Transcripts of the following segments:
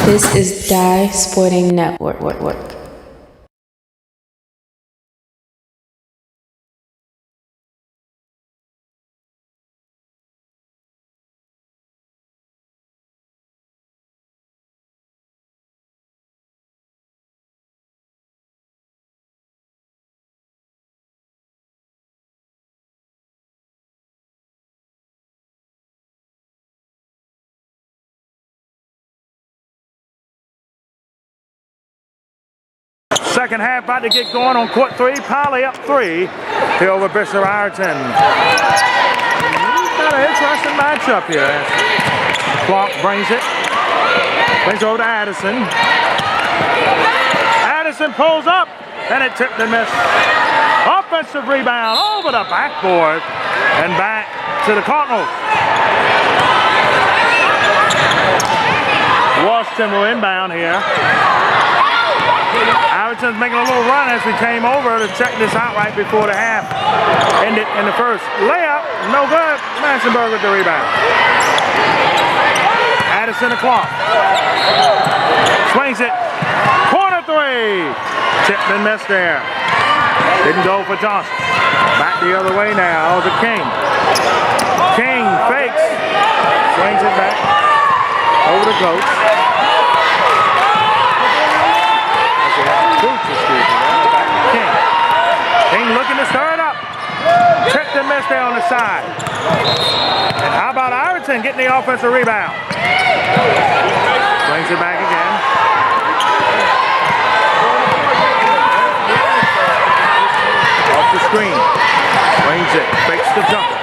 This is Die Sporting Network. Second half about to get going on court 3. Poly up 3 here over Bishop Ireton. Got an interesting matchup here. Clark brings it over to Addison. Addison pulls up and it tipped and missed. Offensive rebound over the backboard and back to the Cardinals. Washington will inbound here. Ireton's making a little run as we came over to check this out right before the half ended in the first. Layup, no good. Massenberg with the rebound. Addison to Clark. Swings it. Corner 3. Tipped and missed there. Didn't go for Johnson. Back the other way now to King. King fakes. Swings it back over to Coach. King looking to stir it up. Tipped and missed there on the side. And how about Ireton getting the offensive rebound? Swings it back again. Off the screen. Swings it. Fakes the jumper.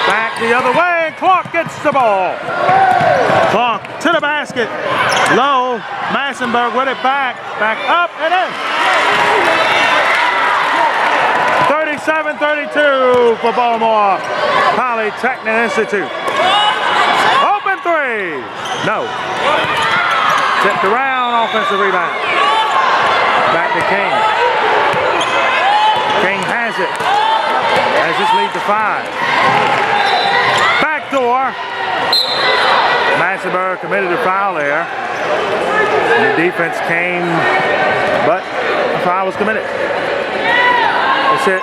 Back the other way. Clark gets the ball. Clark to the basket. Low. Massenberg with it back. Back up and in. 37-32 for Baltimore Polytechnic Institute. Open 3. No. Tipped around. Offensive rebound. Back to King. King has it. As this lead to 5. Backdoor. Massenberg committed a foul there. And the defense came, but a foul was committed. It's it.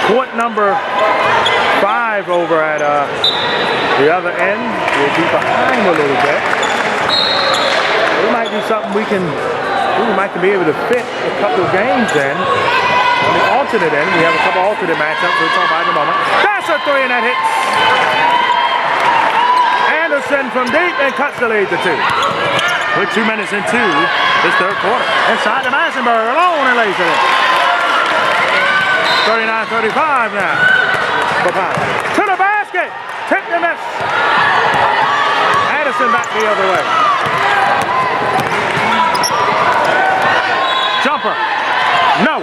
Court number 5 over at the other end. We'll be behind a little bit. We might do something we might be able to fit a couple of games in. On the alternate end, we have a couple alternate matchups we'll talk about in a moment. That's a 3 and that hits. Anderson from deep and cuts the lead to 2. With 2 minutes into this third quarter. Inside to Massenberg, alone and lays it in. 39-35 now. To the basket. Tipped and miss. Addison back the other way. Jumper. No.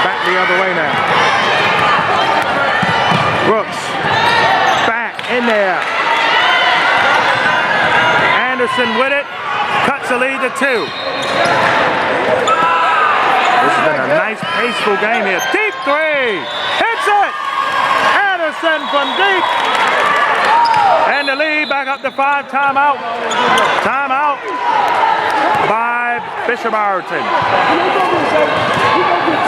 Back the other way now. Brooks. Back in there. Anderson with it. Cuts the lead to 2. This has been a nice, paceful game here. Deep 3. Hits it. Anderson from deep. And the lead back up to 5. Timeout. Timeout by Bishop Ireton.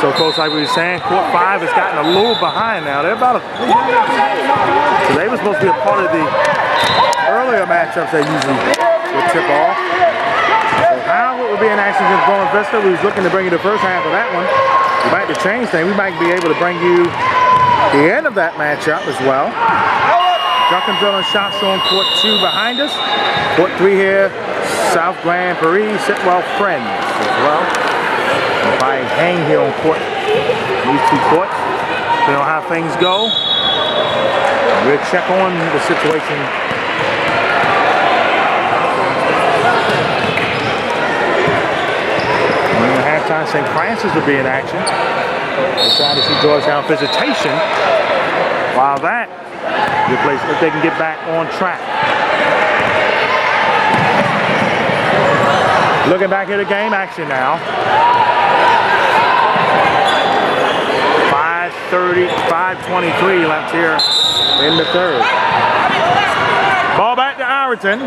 So close, like we were saying, court 5 has gotten a little behind now. They're about so they were supposed to be a part of the earlier matchups they usually would tip off. So Howard will be in action against Bona Vista. We was looking to bring you the first half of that one. We might have changed things. We might be able to bring you the end of that matchup as well. Duncanville and Shot showing court 2 behind us. Court 3 here, South Grand Prairie, Sitwell Friends as well. If I hang here on court, these 2 courts, depending on how things go, we'll check on the situation. Halftime, St. Francis will be in action. We're trying to see Georgetown visitation. While that replace if they can get back on track. Looking back at the game action now. 5:23 left here in the third. Ball back to Ireton. Ireton.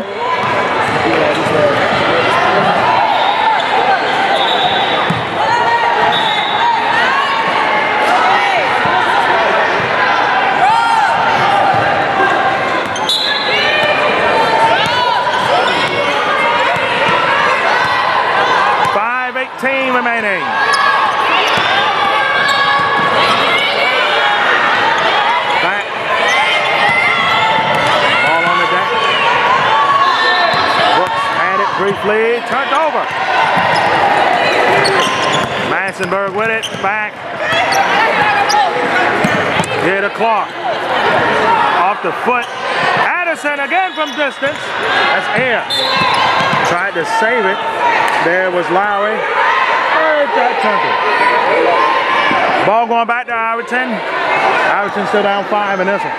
Remaining. Back. Ball on the deck. Brooks had it briefly. Turned over. Massenberg with it. Back. Here to Clark. Off the foot. Addison again from distance. That's air. Tried to save it. There was Lowry. Ball going back to Ireton. Ireton still down 5 in this one.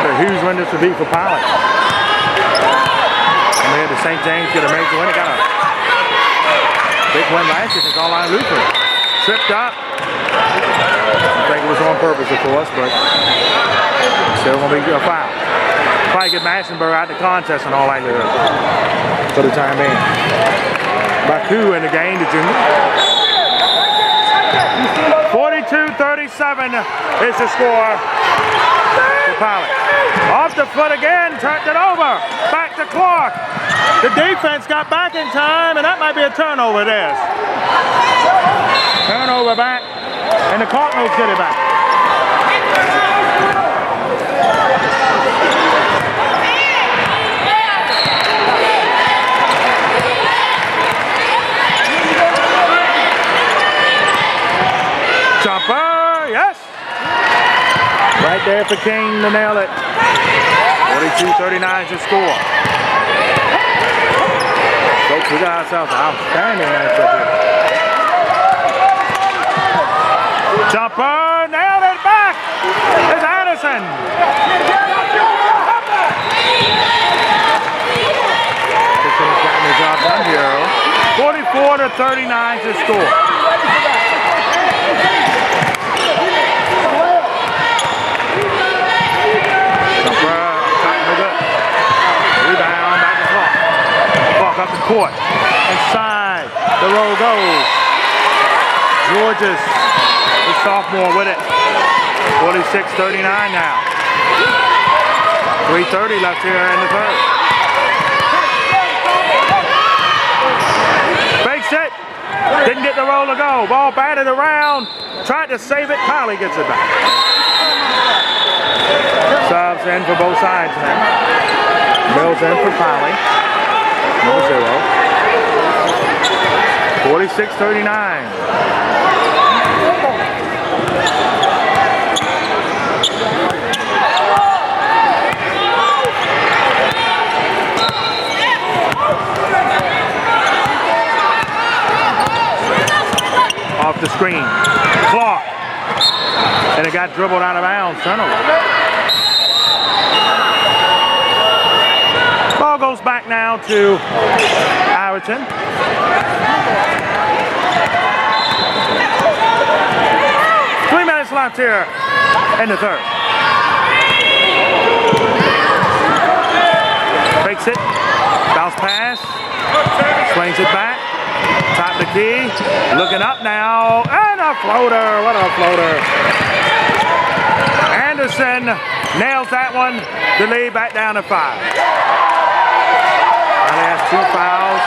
What a huge win this would be for Pilot. And we had the St. James get a major win. It got a big win last year against Online Lutheran. Tripped up. I think it was on purpose, of course, but still gonna be a foul. Probably get Massenberg out the contest and all likelihood for the time being. Baku in the game, the junior. 42-37 is the score for Pilot. Off the foot again, turned it over. Back to Clark. The defense got back in time, and that might be a turnover there. Turnover back, and the Cardinals get it back. Jumper, yes! Right there for King to nail it. 42-39 is the score. Folks, we got ourselves an outstanding matchup here. Jumper, nailed it back! It's Addison! Addison has gotten the job done here. 44-39 is the score. Rebound, back to Clark. Clark up the court. Inside. The roll goes. Georges, the sophomore, with it. 46-39 now. 3:30 left here in the third. Fakes it. Didn't get the roll to go. Ball batted around. Tried to save it. Piley gets it back. Subs in for both sides now. Mills in for Piley. 0-0. 46-39. Off the screen. Clark. And it got dribbled out of bounds. Turnover. Ball goes back now to Ireton. Three minutes left here in the third. Fakes it. Bounce pass. Swings it back. Top of the key. Looking up now. And a floater. What a floater. Anderson nails that one. The lead back down to 5. He has 2 fouls.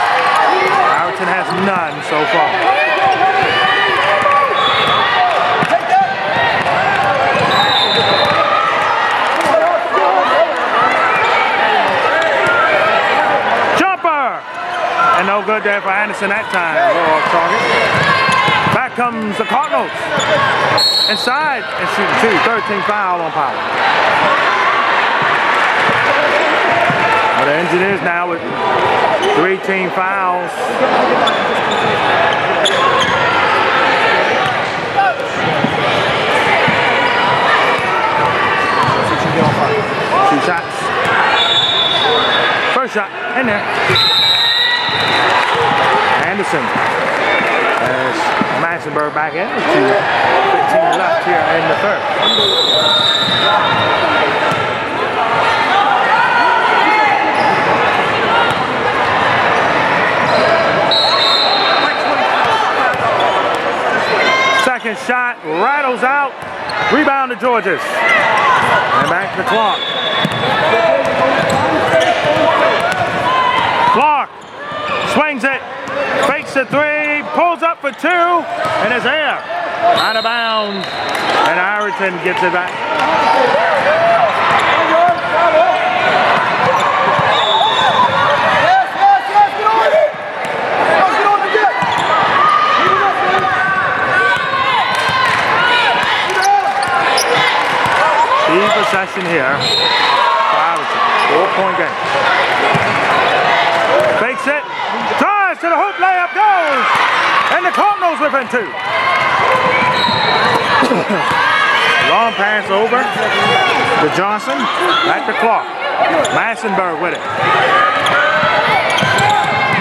Ireton has none so far. Jumper! And no good there for Anderson that time. A little off target. Back comes the Cardinals. Inside and shooting 2. 13 foul on Pilot. Well, the Engineers now with 3 team fouls. Two shots. First shot in there. Anderson has Massenberg back in. 2:15 left here in the third. Rebound to Georges. And back to Clark. Clark swings it, fakes the three, pulls up for two, and is there. Out of bounds, and Ireton gets it back. Possession here. 4-point game. Fakes it. Tries to the hoop. Layup goes. And the Cardinals within two. Long pass over to Johnson. Back to Clark. Massenberg with it.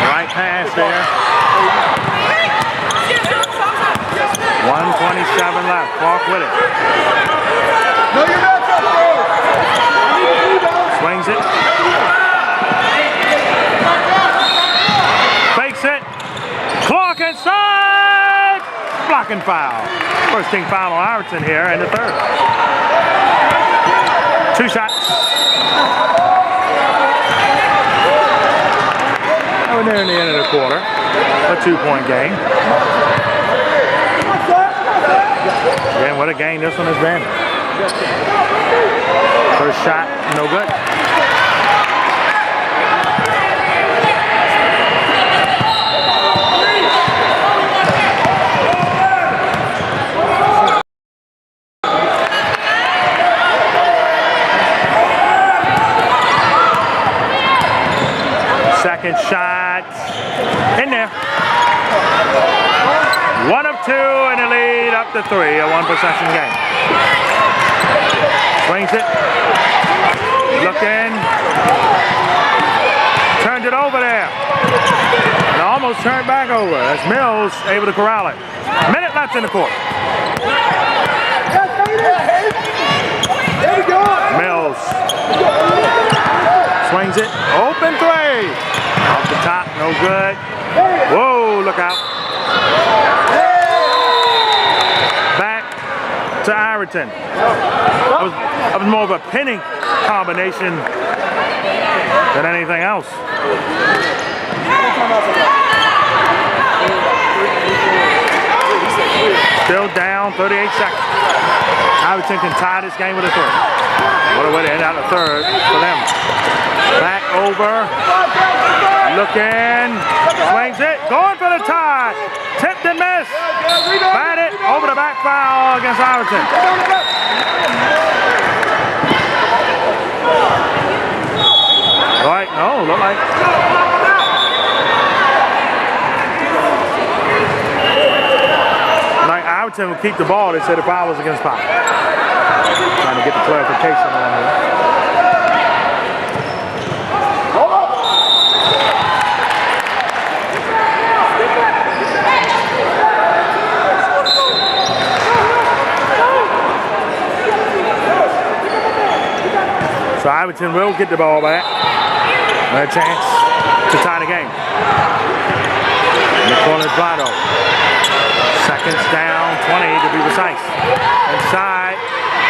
Right pass there. 1:27 left. Clark with it. No, you're not. Swings it. Fakes it. Clark inside. Blocking foul. First team foul on Ireton here in the third. Two shots. We're near the end of the quarter. A 2-point game. Again, what a game this one has been. First shot, no good. Second shot, in there. 1 of 2 in the lead, up to 3, a 1-possession game. Swings it. Looking. Turned it over there. And almost turned back over. As Mills able to corral it. Minute left in the court. Mills. Swings it. Open three. Off the top. No good. Whoa, look out. To Ireton. That was more of a pinning combination than anything else. Still down, 38 seconds. Ireton can tie this game with a third. What a way to end out the third for them. Back over. Looking. Swings it. Going for the tie. Tipped and missed. Batted over the back foul against Ireton. Right, no, look like. Like Ireton would keep the ball. They said the foul was against Pop. Trying to get the clarification on here. So Ireton will get the ball back. And a chance to tie the game. In the corner, Blotto. Seconds down, 20 to be precise. Inside,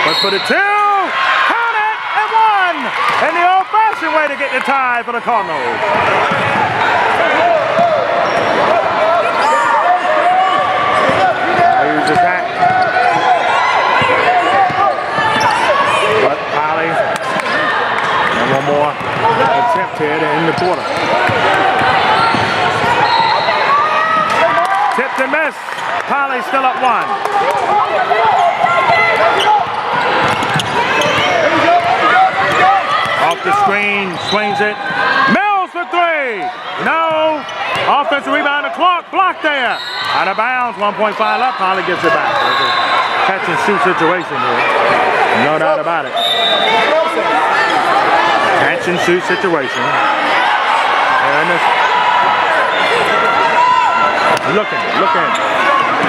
but for the 2. Count it, and 1. And the old-fashioned way to get the tie for the Cardinals. Here's the attack. But Polly. One more attempt here to end the quarter. Tipped and missed. Polly still up 1. Off the screen, swings it. Mills for 3. No. Offensive rebound to Clark. Blocked there. Out of bounds. 1.5 left. Polly gets it back. There's a catch and shoot situation here. No doubt about it. Catch and shoot situation. And looking.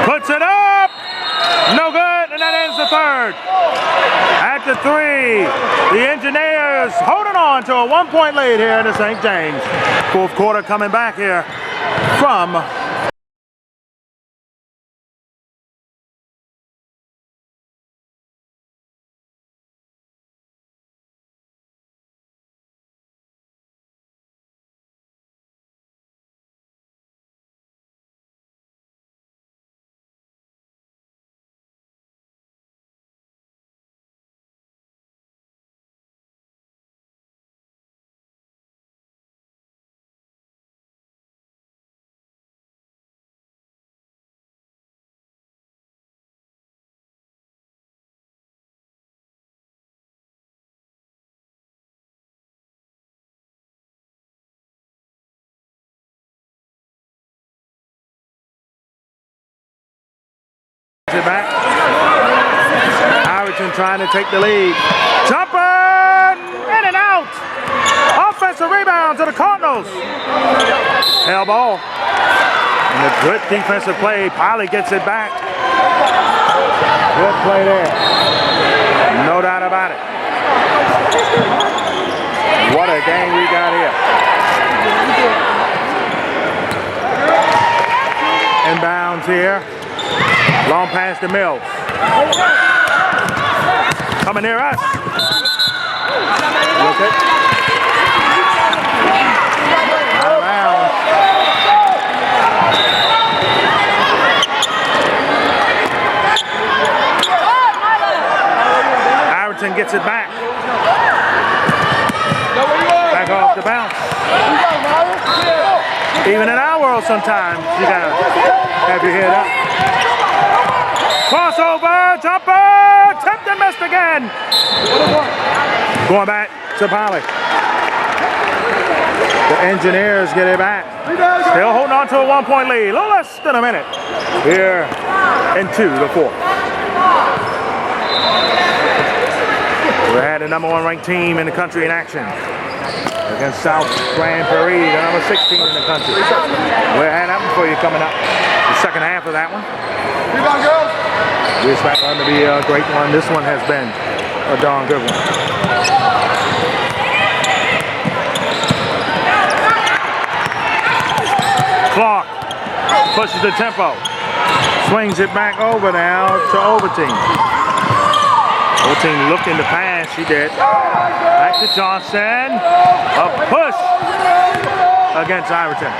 Puts it up. No good, and that ends the third. At the 3, the Engineers holding on to a 1-point lead here in the St. James. Fourth quarter coming back here from trying to take the lead. Jumper, in and out. Offensive rebound to the Cardinals. Hell ball. And a good defensive play. Piley gets it back. Good play there. No doubt about it. What a game we got here. Inbounds here. Long pass to Mills. Coming near us. Look it. Out of bounds. Ireton gets it back. Back off the bounce. Even in our world sometimes you gotta have your head up. Crossover, jumper, tipped and missed again. Going back to Piley. The Engineers get it back. Still holding on to a 1-point lead. A little less than a minute here into the fourth. We had the #1 ranked team in the country in action against South Grand Prairie, the number 16 in the country. We had that one for you coming up. The second half of that one. We expect that to be a great one. This one has been a darn good one. Clark pushes the tempo. Swings it back over now to Overton. Overton looking to pass. She did. Back to Johnson. A push against Ireton.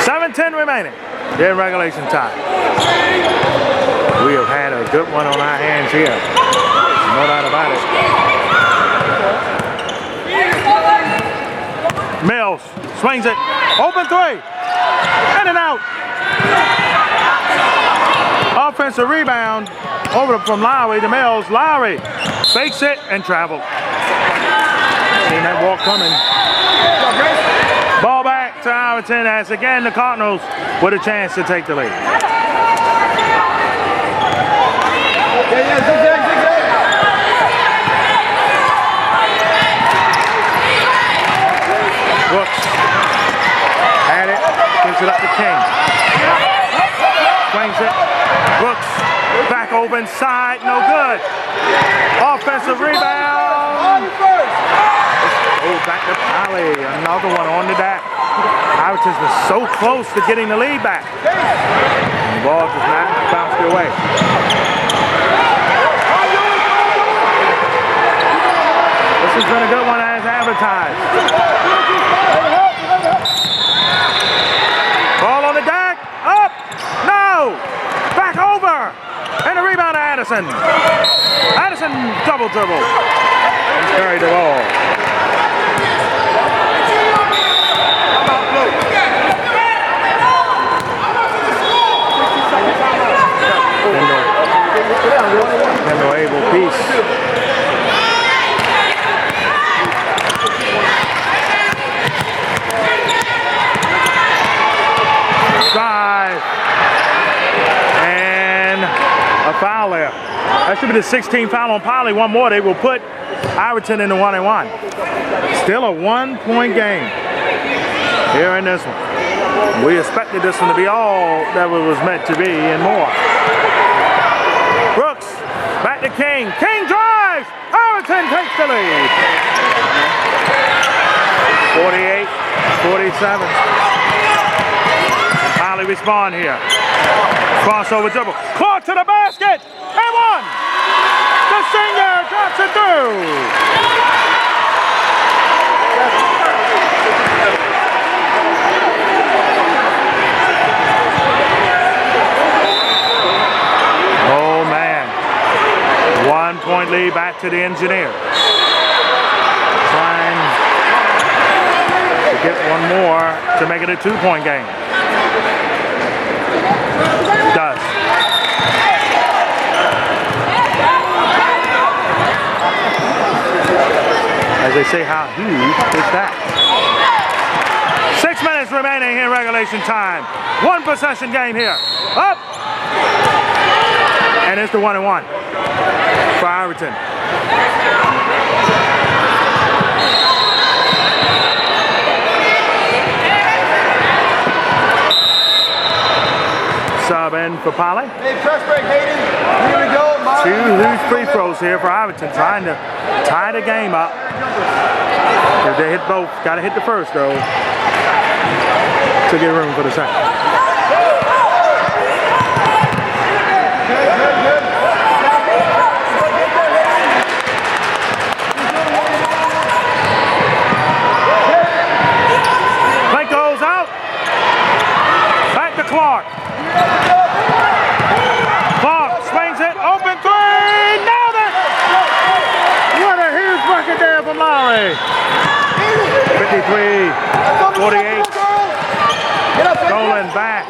7:10 remaining in regulation time. We have had a good one on our hands here. No doubt about it. Mills swings it. Open three. In and out. Offensive rebound over from Lowry to Mills. Lowry fakes it and traveled. Seen that walk coming. Ball back to Ireton as again the Cardinals with a chance to take the lead. Brooks had it, gives it up to King. Swings it. Brooks back over inside, no good. Offensive rebound. Oh, back to Piley. Another one on the back. Ireton's been so close to getting the lead back. And the ball does not bounce away. This has been a good one as advertised. Ball on the deck. Up. No. Back over. And a rebound to Addison. Addison double dribble. He's carried the ball. Kendall Abel piece. Drive. And a foul there. That should be the 16th foul on Piley. One more, they will put Ireton in the 1-and-1. Still a 1-point game here in this one. We expected this one to be all that it was meant to be and more. Brooks, back to King. King drives! Ireton takes the lead. 48-47. Piley respond here. Crossover dribble. Clark to the basket. And one. The senior drops it through. Oh man. 1-point lead back to the Engineers. Trying to get one more to make it a 2-point game. Does. As they say, how huge is that? 6 minutes remaining in regulation time. 1 possession game here. Up! And it's the 1-1 for Ireton. Sub in for Polly. Hey, press break, Hayden. Here we go. 2 huge free throws here for Ireton, trying to tie the game up. If they hit both, got to hit the first though to get room for the second. Play goes out. Back to Clark. Clark swings it, open 3, nailed it! What a huge bucket there from Lowry. 53, 48. Dolan back.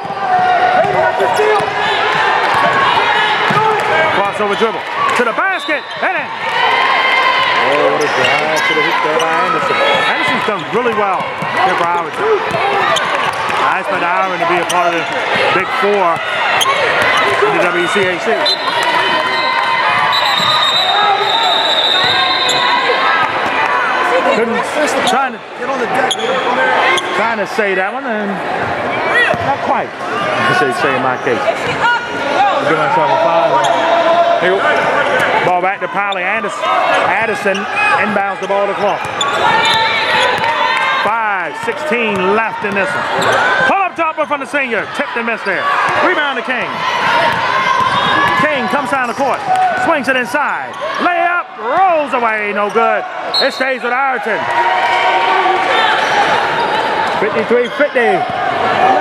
Crossover dribble to the basket, and in. Oh, what a drive to the hoop there by Anderson. Anderson's done really well here for Ireton. I expect Ireton to be a part of the Big Four in the WCAC. Trying to say that one, and not quite, as they say in my case. I'll give myself a 5. Here we go. Ball back to Polly. Addison inbounds the ball to Clark. 5:16 left in this one. Pull up topper from the senior. Tipped and missed there. Rebound to King. King comes down the court. Swings it inside. Layup. Rolls away. No good. It stays with Ireton. 53-50.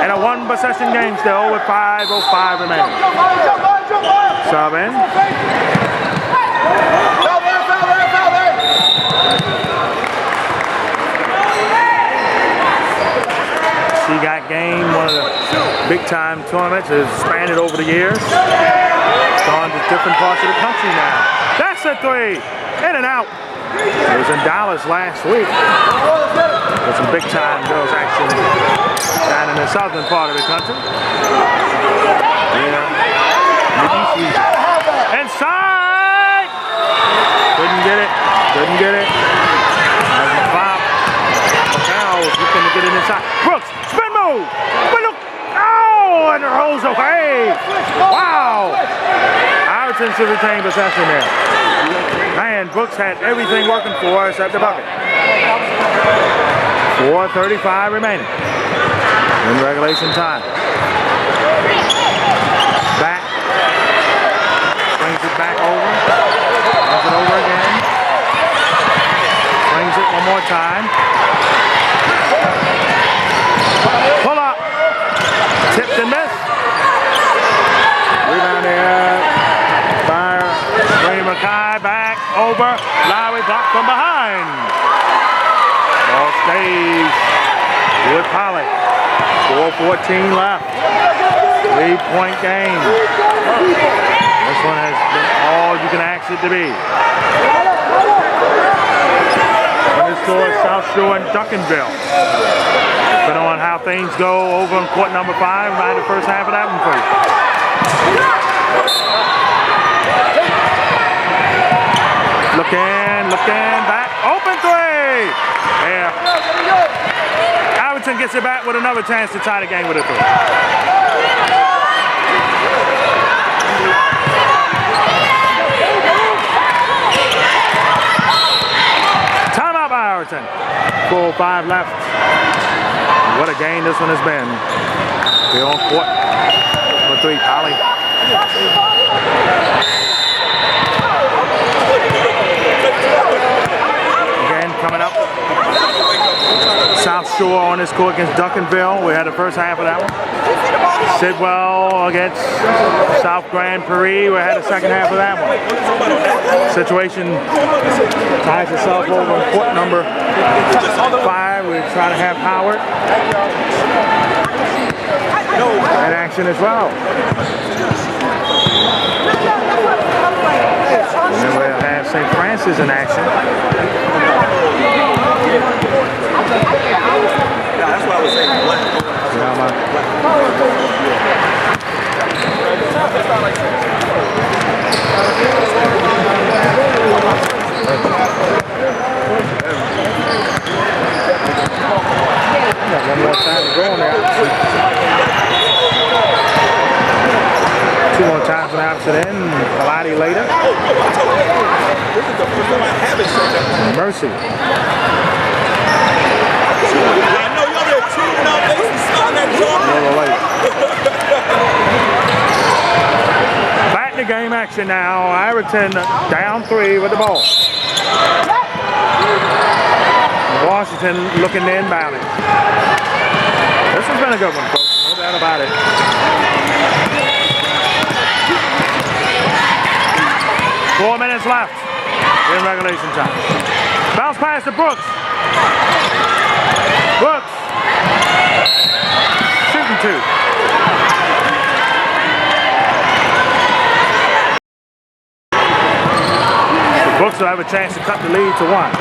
And a 1 possession game still with 5:05 remaining. Sub in. She got game, one of the big time tournaments, has expanded over the years. It's gone to different parts of the country now. That's a 3, in and out. It was in Dallas last week. With some big time girls action down in the southern part of the country. Yeah, the East region. Inside! Couldn't get it, couldn't get it. As a foul. Now looking to get it inside. Brooks, spin move! But look! Oh, and it rolls away! Wow! Ireton should retain possession there. Man, Brooks had everything working for us at the bucket. 4:35 remaining in regulation time. Back. Swings it back over. Runs it over again. Swings it one more time. Pull up. Tipped and missed. Rebound there. Fire. Ray Mackay back over. Lowry blocked from behind. Ball stays with Polly. 4:14 left. 3-point game. This one has been all you can ask it to be. And this towards South Shore and Duncanville. Depending on how things go over in court number 5, right the first half of that one for you. Looking, back, open 3! Yeah. Ireton gets it back with another chance to tie the game with a 3. Timeout by Ireton. 4:05 left. What a game this one has been. We're on court for 3, Polly. Again, coming up. South Shore on this court against Duncanville. We had the first half of that one. Sidwell against South Grand Prairie. We had the second half of that one. Situation ties itself over in court number 5. We're trying to have Howard in action as well. And then we'll have St. Francis in action. Dumps it in. Kaladi later. Mercy. I know y'all there tuning out there and starting that A drum. little late. Back to game action now. Ireton down 3 with the ball. Washington looking to inbound it. This has been a good one, folks. No doubt about it. Four minutes left in regulation time. Bounce pass to Brooks. Brooks. Shooting 2. The Brooks will have a chance to cut the lead to 1.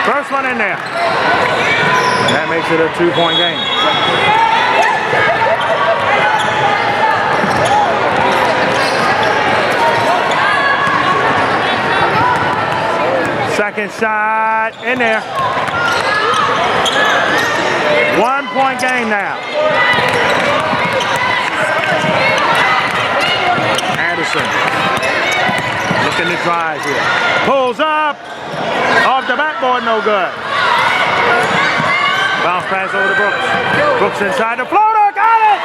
First one in there. That makes it a 2-point game. Second shot in there. 1-point game now. Anderson looking to drive here. Pulls up. Off the backboard, no good. Bounce pass over to Brooks. Brooks inside the floater, got it!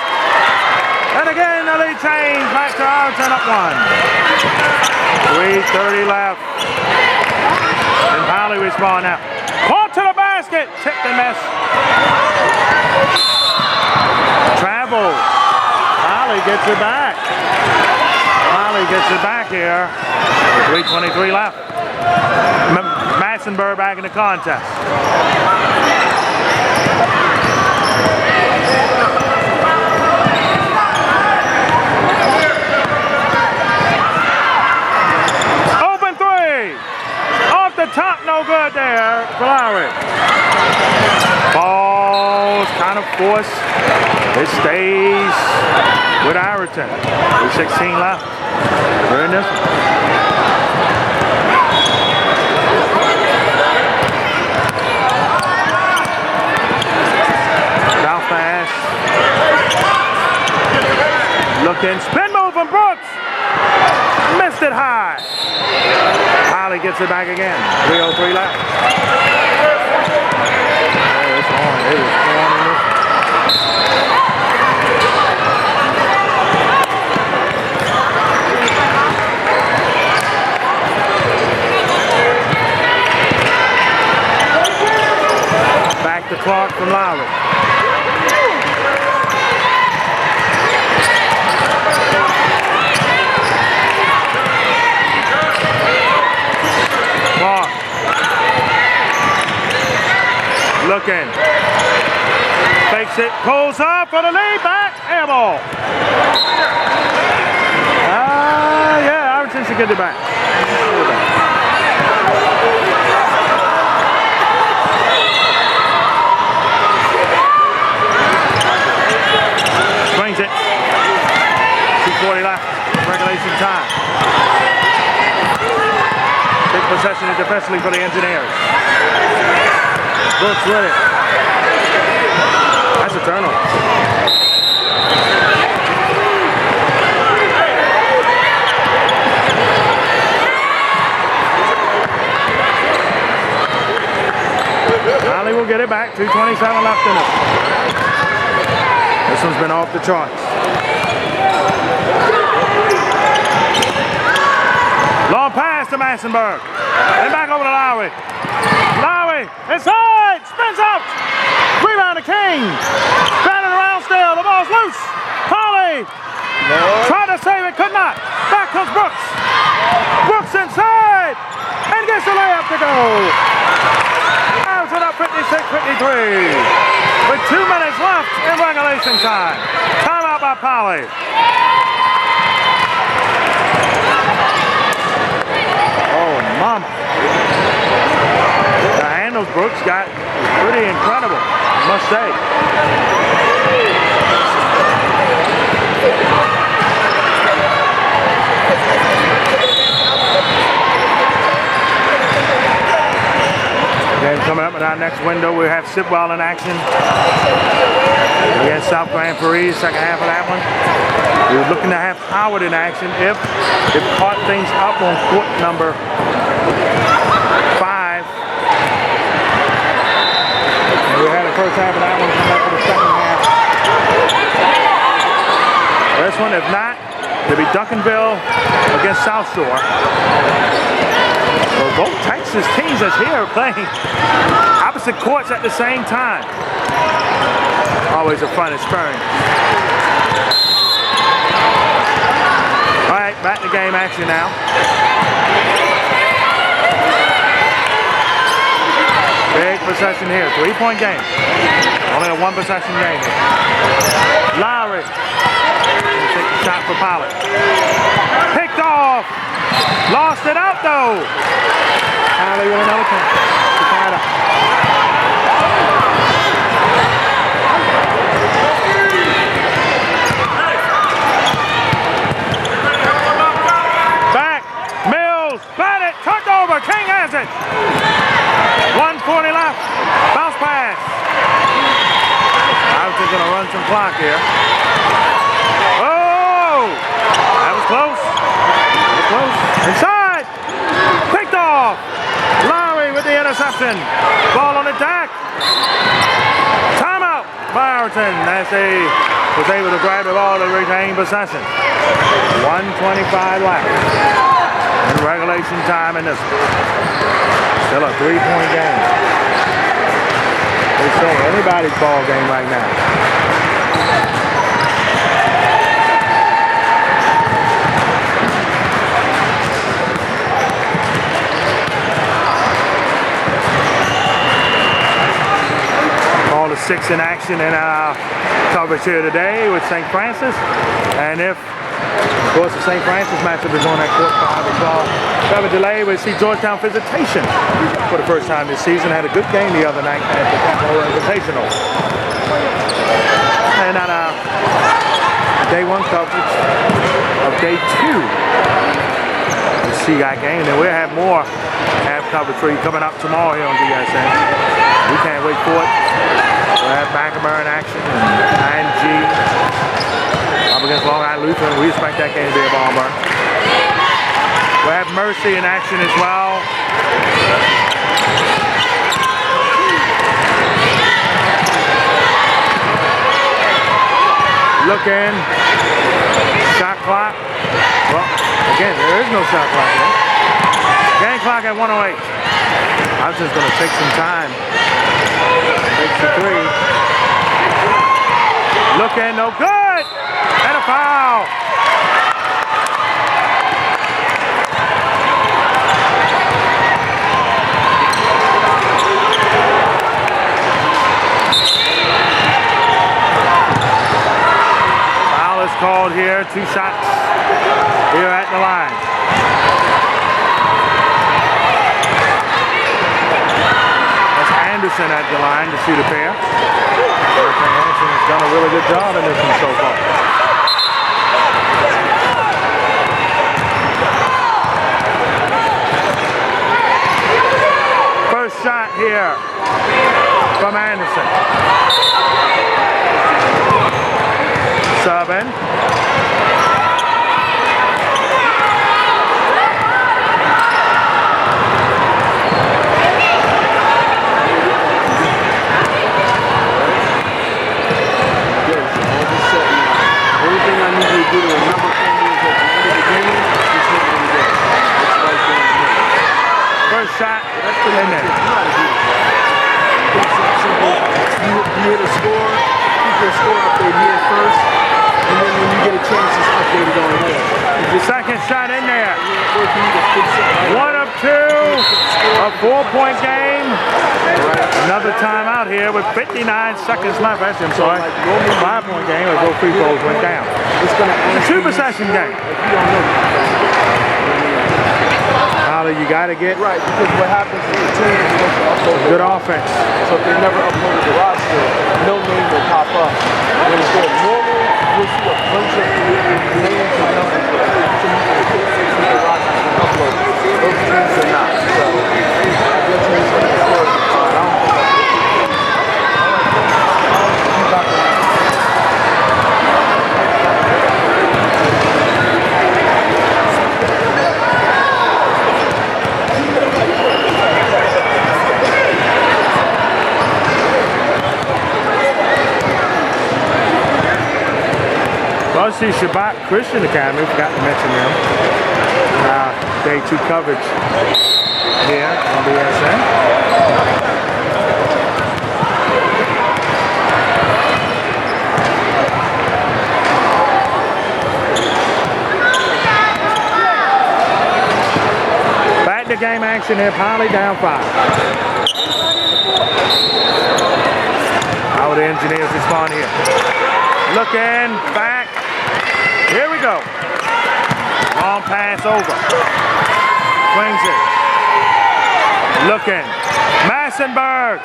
And again, the lead change back to Ireton up 1. 3:30 left. And Powley respond now. Caught to the basket, tipped and missed. Travel. Powley gets it back. Powley gets it back here. 3:23 left. Massenberg back in the contest. Open 3. Off the top, no good there for Lowry. Ball's kind of forced. It stays with Ireton. 3:16 left. We're in this one. Pass. Looking, spin move from Brooks. Missed it high. Holly gets it back again. 3:03 left. Oh, it's on. It is on in this. Back to Clark from Lowry. Looking. Fakes it. Pulls up for the lead. Back. Air ball. Yeah, Ireton should get it back. Swings it. 2:40 left. Regulation time. Big possession defensively for the Engineers. Brooks with it. That's a turnover. Ali will get it back. 2:27 left in it. This one's been off the charts. Long pass to Massenberg. And back over to Lowry. Lowry inside, spins out. Rebound to King. Batting around still, the ball's loose. Powley tried to save it, could not. Back comes Brooks. Brooks inside and gets the layup to go. Ireton up 56-53 with 2 minutes left in regulation time. Timeout by Powley. Oh, mama. The handles Brooks got pretty incredible, I must say. Then coming up in our next window, we have Sitwell in action against South Grand Prix, second half of that one. We were looking to have Howard in action if it caught things up on court number 5. And we had the first half of that one come up for the second half. This one, if not, it'll be Duncanville against South Shore. So both Texas teams that's here are playing opposite courts at the same time. Always a fun experience. All right, back to game action now. Big possession here, 3-point game. Only a 1 possession game here. Lowry. Take the shot for Pollard. Picked off. Lost it out though. Alley with another one. Back. Mills. Got it. Tucked over. King has it. 1:40 left. Bounce pass. Ireton's going to run some clock here. Oh! That was close. Close. Inside. Picked off. Lowry with the interception. Ball on the deck. Timeout by Ireton as he was able to grab the ball to retain possession. 1:25 left in regulation time in this one. Still a 3-point game. They say anybody's ball game right now. All the 6 in action in our coverage here today with St. Francis. And if, of course, the St. Francis matchup is on at court 5 as well. We have a delay. We see Georgetown Visitation for the first time this season. Had a good game the other night at the Capital Invitational. And on our day 1 coverage of day 2, the CI game. And we'll have more half coverage for you coming up tomorrow here on DSN. We can't wait for it. We'll have Macamur in action and ING up against Long Island Lutheran. We expect that game to be a ball burn. We'll have Mercy in action as well. Looking. Shot clock. Well, again, there is no shot clock here. Game clock at 1:08. I was just going to take some time. Takes the 3. Looking, no good. And a foul. Foul is called here. 2 shots here at the line. Anderson at the line to shoot a pair. Anderson has done a really good job in this one so far. First shot here from Anderson. Subbing. First shot in there. You hit a score, keep your score up there near first, and then when you get a chance, it's updated on there. Second shot in there. 1 of 2, a 4-point game. Another timeout here with 59 seconds left. Actually, I'm sorry. 5-point game as those free throws went down. It's going to It's a 2-possession game. You got to get right, because what happens is the team is supposed to upload good offense. So if they never uploaded the roster, no name will pop up. When it's going normal, you'll see a bunch of names and numbers. The rock upload. Those teams are not. So I guess he's going to score. I don't think that's Varsity Shabbat Christian Academy, forgot to mention them. Day 2 coverage here on BSN. Back to game action here, Poly down 5. How would the engineers respond here? Looking back. Here we go. Long pass over. Swings it. Looking. Massenberg.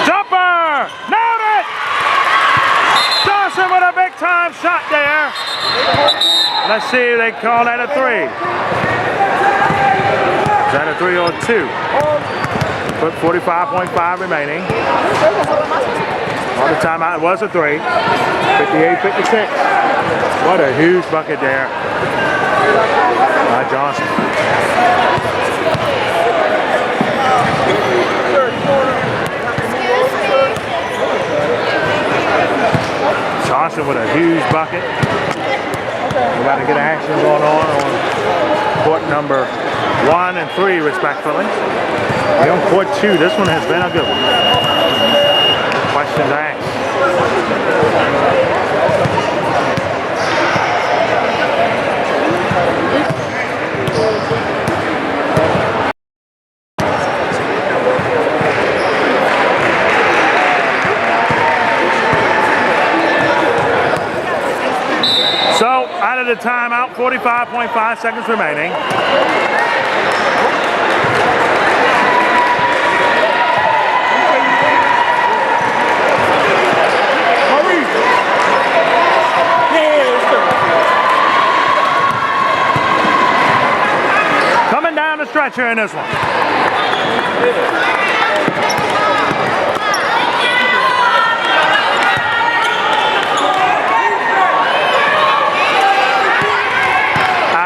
Jumper. Nailed it. Johnson with a big time shot there. Let's see if they call that a 3. Is that a 3 or 2? Put 45.5 remaining. On the timeout, it was a 3. 58-56. What a huge bucket there by Johnson. Johnson with a huge bucket. We're about to get action going on court number 1 and 3, respectively. We're on court 2. This one has been a good one. Questions asked. So, out of the timeout, 45.5 seconds remaining. Coming down the stretch here in this one.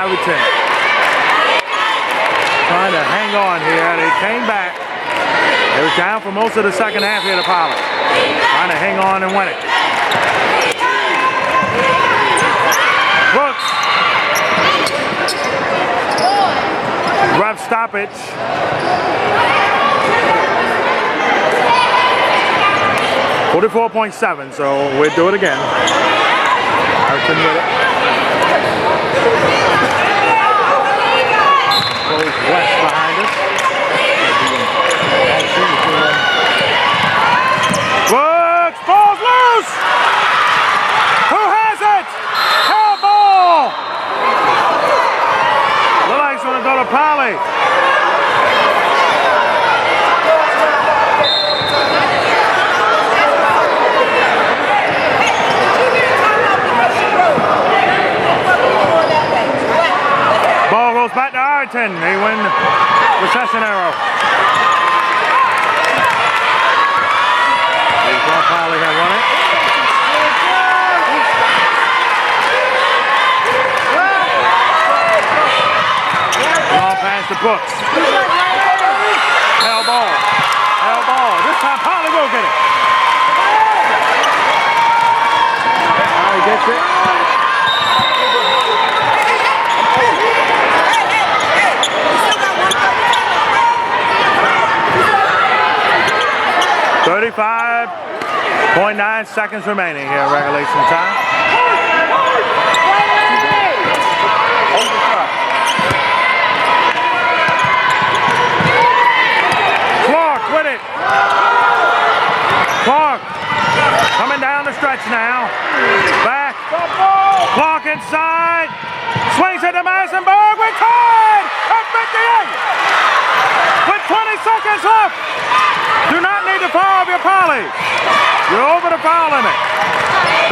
Ireton trying to hang on here. They came back. They were down for most of the second half here at Apollo. Trying to hang on and win it. Brooks. Rough stoppage. .7, so we'll do it again. Ireton with it. Goes west behind us. Brooks, ball's loose! Who has it? Hell ball! Looks like it's gonna go to Poly. Ball goes back to Ireton. They win the session arrow. Poly have won it. Long pass to Brooks. Hell ball. Hell ball. This time Poly will get it. Poly gets it. .9 seconds remaining here, regulation time. Clark with it. Clark coming down the stretch now. Back. Clark inside. Swings it to Massenberg. We're tied at 58. With 20 seconds left. Do not need to foul if you're Poly. You're over the foul limit.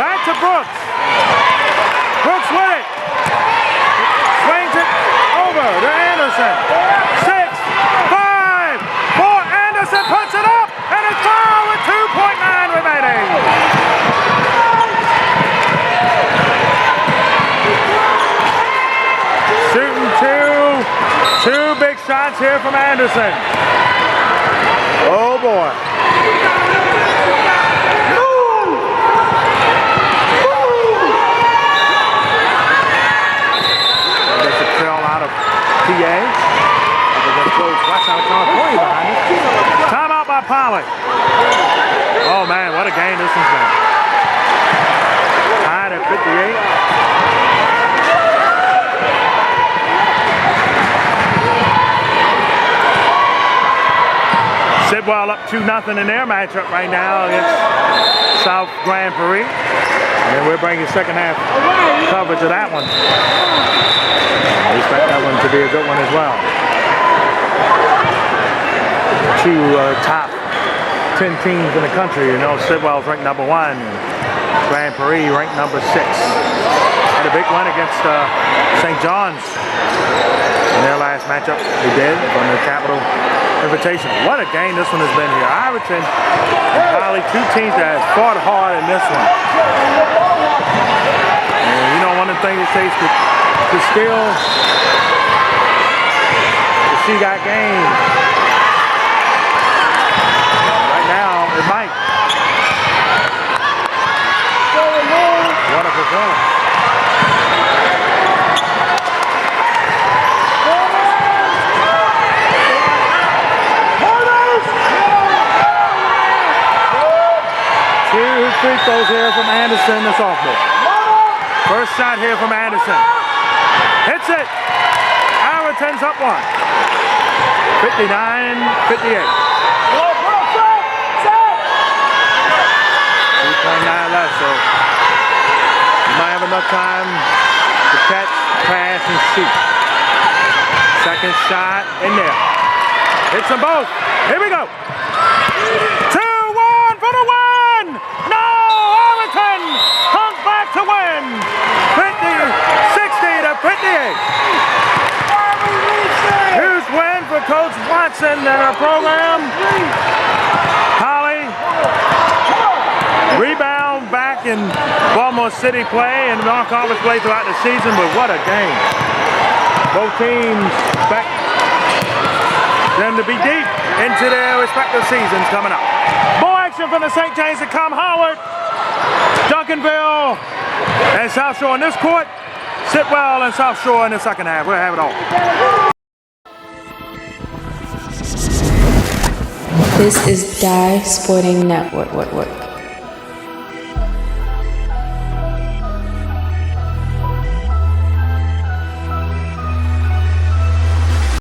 Back to Brooks. Brooks with it. Swings it over to Anderson. 6-5 for Anderson. Puts it up, and it's foul with 2.9 remaining. Shooting two big shots here from Anderson. Oh boy. There's a trail out of PA. Watch out of California behind us. Timeout by Polly. Oh man, what a game this has been. Tied at 58. Sidwell up 2-0 in their matchup right now against South Grand Prix. And we're bringing second half coverage of that one. I expect that one to be a good one as well. Two top 10 teams in the country. You know, Sidwell's ranked #1, and Grand Prix ranked #6. Had a big win against St. John's in their last matchup. They did from the Capital Invitation. What a game this one has been here. Ireton and Holly, two teams that have fought hard in this one. And you know, one of the things it takes to still see that game. Right now, it might. What a performance. Two free throws here from Anderson, the sophomore. First shot here from Anderson. Hits it. Ireton's up one. 59-58. 2.9 left, so you might have enough time to catch, pass, and shoot. Second shot in there. Hits them both. Here we go. 2-1 for the win. No, Ireton comes back to win. 60-58. Huge win for Coach Watson and our program. Holly, rebound back in Baltimore City play and non-conference play throughout the season, but what a game. Both teams back them to be deep into their respective seasons coming up. More action from the St. James and Com Howard, Duncanville, and South Shore in this court. Sidwell and South Shore in the second half. We'll have it all. This is Dye Sporting Network.